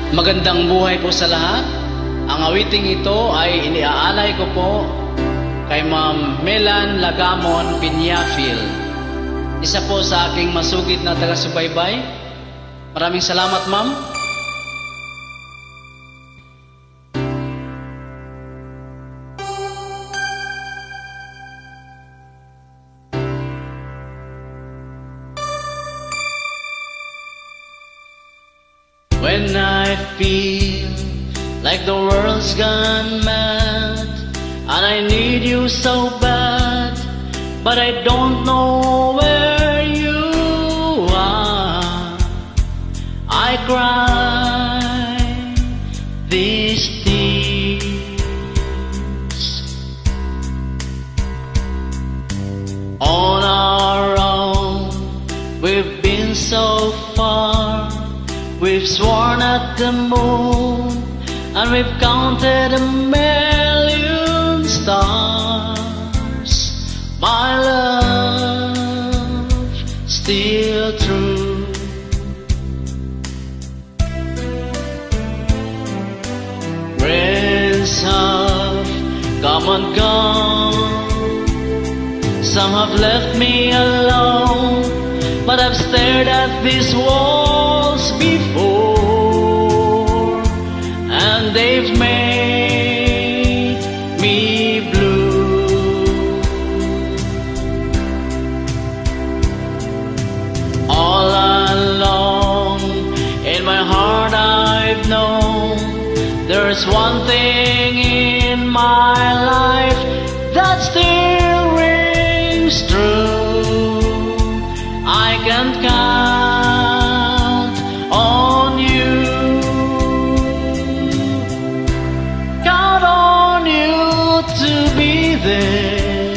Magandang buhay po sa lahat. Ang awiting ito ay iniaalay ko po kay Ma'am Melan Lagamon Piñafil, isa po sa aking masugid na taga-subaybay. Maraming salamat, Ma'am. When I feel like the world's gone mad and I need you so bad, but I don't know where you are, I cry these tears. On our own, we've been so far. We've sworn at the moon, and we've counted a million stars. My love, still true. Rains have come and gone, some have left me alone, but I've stared at these walls before, and they've made me blue. All along in my heart I've known there's one thing in my life that still rings true. I can count on you, count on you to be there.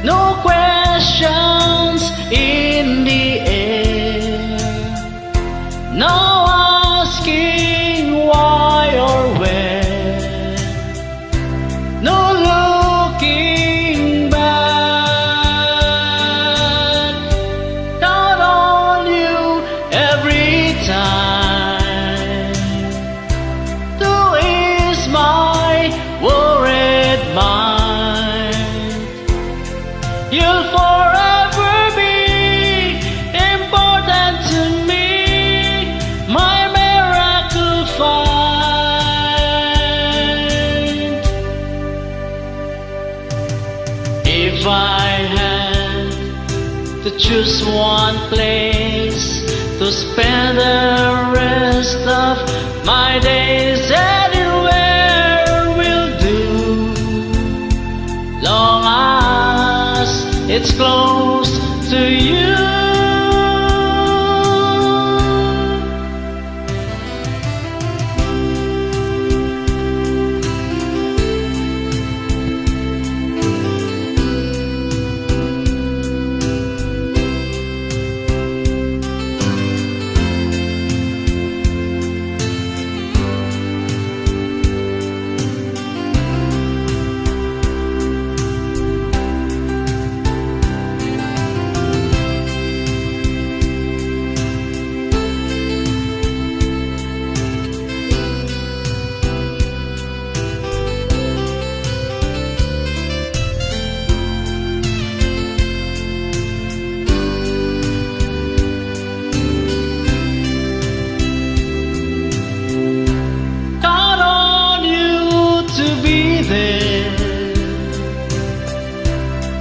No questions in the air, no asking why or where, no looking back. You'll forever be important to me, my miracle find. If I had to choose one place to spend the rest of my days, anywhere will do, long as it's close to you.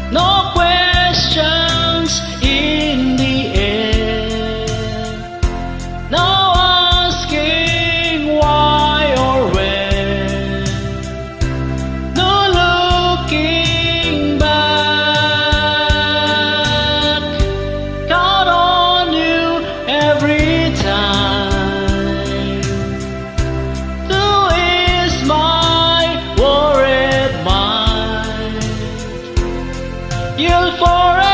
No questions in the air, no asking why or where, no looking back. Count on you every time to ease my worried mind. You'll forever